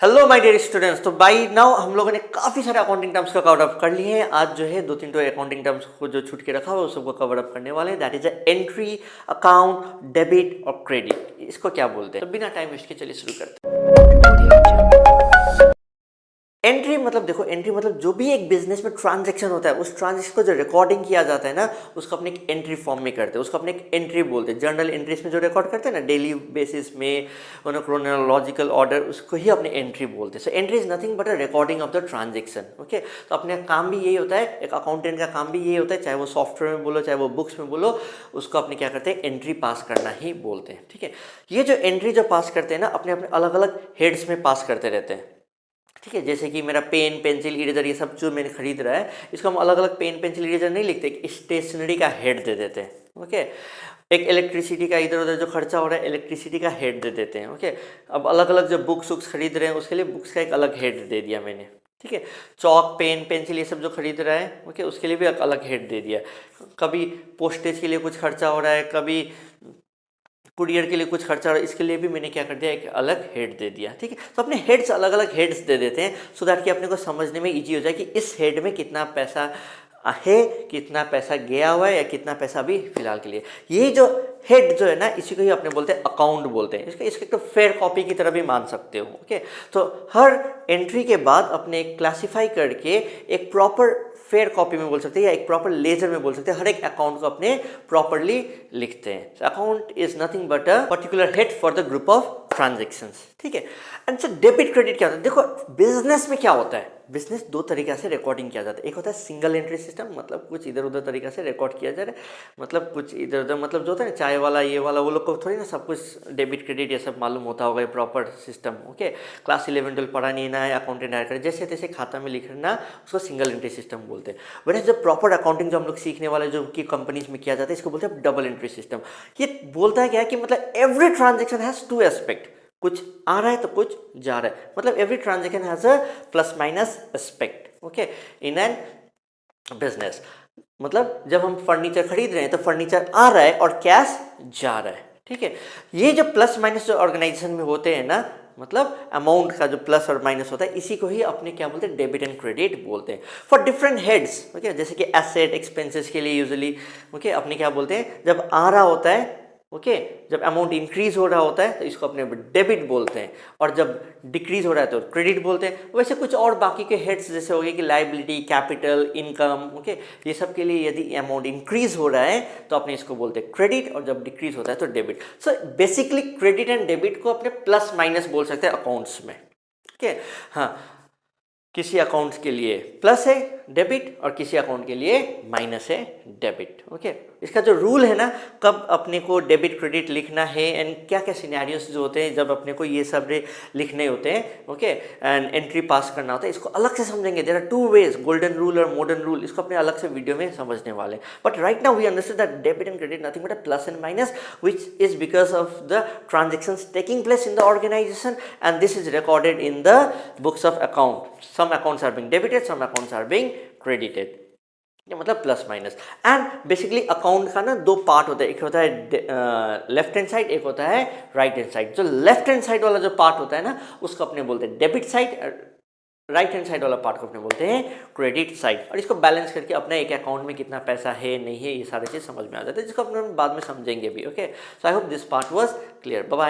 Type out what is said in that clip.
Hello my dear students. तो by now हम लोगों ने काफ़ी सारे अकाउंटिंग टर्म्स को कवर अप कर लिए हैं। आज जो है 2-3 तो अकाउंटिंग टर्म्स को जो छूट के रखा हुआ है उस सबको कवर अप करने वाले हैं। That is entry, account, debit और क्रेडिट। इसको क्या बोलते हैं? तो बिना टाइम वेस्ट के चलिए शुरू करते हैं। एंट्री मतलब देखो, एंट्री मतलब जो भी एक बिजनेस में ट्रांजैक्शन होता है उस ट्रांजैक्शन को जो रिकॉर्डिंग किया जाता है ना उसको अपने एक एंट्री फॉर्म में करते हैं, उसको अपने एक एंट्री बोलते हैं। जर्नल एंट्रीज में जो रिकॉर्ड करते हैं ना डेली बेसिस में क्रोनोलॉजिकल ऑर्डर, उसको ही अपने एंट्री बोलते हैं। So entry is nothing but a recording of the transaction. Okay, तो अपने काम भी यही होता है, एक अकाउंटेंट का काम भी यही होता है, चाहे वो सॉफ्टवेयर में बोलो चाहे वो बुक्स में बोलो, उसको अपने क्या करते हैं, एंट्री पास करना ही बोलते हैं। ठीक है, ये जो एंट्री जो पास करते हैं ना अपने अपने अलग अलग हेड्स में पास करते रहते हैं। ठीक है, जैसे कि मेरा पेन, पेंसिल, इरेजर, ये सब जो मैंने खरीद रहा है इसको हम अलग अलग पेन, पेंसिल, इरेजर नहीं लिखते, स्टेशनरी का हेड दे देते हैं। ओके, एक इलेक्ट्रिसिटी का इधर उधर जो खर्चा हो रहा है इलेक्ट्रिसिटी का हेड दे देते हैं। ओके, अब अलग अलग जो बुक्स वुक्स खरीद रहे हैं उसके लिए बुक्स का एक अलग हेड दे दिया मैंने। ठीक है, चौक, पेन, पेंसिल ये सब जो खरीद रहा है ओके उसके लिए भी एक अलग हेड दे दिया। कभी पोस्टेज के लिए कुछ खर्चा हो रहा है, कभी कुरियर के लिए कुछ खर्चा हो रहा है, इसके लिए भी मैंने क्या कर दिया, एक अलग हेड दे दिया। ठीक है, तो अपने हेड्स अलग अलग हेड्स दे देते हैं सो दैट कि अपने को समझने में इजी हो जाए कि इस हेड में कितना पैसा है, कितना पैसा गया हुआ है या कितना पैसा अभी फिलहाल के लिए। ये जो हेड जो है ना इसी को ही अपने बोलते हैं अकाउंट बोलते हैं। इसके तो फेयर कॉपी की तरह भी मान सकते हो। ओके, तो हर एंट्री के बाद अपने क्लासिफाई करके एक प्रॉपर फेयर कॉपी में बोल सकते हैं या एक प्रॉपर लेजर में बोल सकते हैं, हर एक अकाउंट को अपने प्रॉपरली लिखते हैं। Account is nothing but a particular head for the group of transactions. ठीक है, एंड सो डेबिट क्रेडिट क्या होता है? देखो बिजनेस में क्या होता है, बिजनेस दो तरीका से रिकॉर्डिंग किया जाता है। एक होता है सिंगल एंट्री सिस्टम, मतलब कुछ इधर उधर तरीका से रिकॉर्ड किया जा रहा है, मतलब कुछ इधर उधर, मतलब जो होता है ना चाय वाला ये वाला, वो लोग को थोड़ी ना सब कुछ डेबिट क्रेडिट ये सब मालूम होता होगा, प्रॉपर सिस्टम। ओके, क्लास 11 12 पढ़ा नहीं ना है, अकाउंटेंट हायर करे जैसे तैसे खाता में लिखना, उसको सिंगल एंट्री सिस्टम बोलते हैं। वैसे जब प्रॉपर अकाउंटिंग जो हम लोग सीखने वाले जो कि कंपनीज में किया जाता है इसको बोलते हैं डबल एंट्री सिस्टम। ये बोलता है क्या है कि मतलब every transaction has to aspect, कुछ आ रहा है तो कुछ जा रहा है, मतलब every transaction has a plus minus aspect. Okay, in an business मतलब जब हम फर्नीचर खरीद रहे हैं तो फर्नीचर आ रहा है और कैश जा रहा है। ठीक है, ये जो प्लस माइनस जो ऑर्गेनाइजेशन में होते हैं ना, मतलब अमाउंट का जो प्लस और माइनस होता है इसी को ही अपने क्या बोलते हैं, डेबिट एंड क्रेडिट बोलते हैं फॉर डिफरेंट हेड्स। ओके, जैसे कि एसेट एक्सपेंसेस के लिए यूजुअली ओके अपने क्या बोलते हैं, जब आ रहा होता है ओके जब अमाउंट इंक्रीज हो रहा होता है तो इसको अपने डेबिट बोलते हैं, और जब डिक्रीज हो रहा है तो क्रेडिट बोलते हैं। वैसे कुछ और बाकी के हेड्स जैसे हो गए कि लाइबिलिटी, कैपिटल, इनकम, ओके ये सब के लिए यदि अमाउंट इंक्रीज हो रहा है तो अपने इसको बोलते हैं क्रेडिट, और जब डिक्रीज होता है तो debit. So basically credit and debit को अपने प्लस माइनस बोल सकते हैं अकाउंट्स में। ओके, हाँ, किसी अकाउंट्स के लिए प्लस है डेबिट और किसी अकाउंट के लिए माइनस है डेबिट। ओके, इसका जो रूल है ना कब अपने को डेबिट क्रेडिट लिखना है एंड क्या क्या सिनेरियोस जो होते हैं जब अपने को ये सब लिखने होते हैं ओके एंड एंट्री पास करना होता है, इसको अलग से समझेंगे। There are two ways, golden rule और मॉडर्न रूल, इसको अपने अलग से वीडियो में समझने वाले। But right now we understand that debit and credit nothing but a plus and minus which is because of the transactions taking place in the organization, and this is recorded in the books of account. Some accounts are being debited, some accounts are being credited. ये मतलब plus minus. And basically account का ना दो part होता है, एक होता है लेफ्ट हैंड साइड, एक होता है राइट हैंड साइड। जो लेफ्ट हैंड साइड वाला जो पार्ट होता है ना उसको अपने बोलते हैं debit side, right hand side वाला पार्ट को अपने बोलते हैं क्रेडिट साइड। और इसको बैलेंस करके अपना एक अकाउंट में कितना पैसा है नहीं है ये सारी चीज़ समझ में आ जाता है, जिसको अपने बाद में समझेंगे भी। Okay, so I hope this part was clear. Bye bye.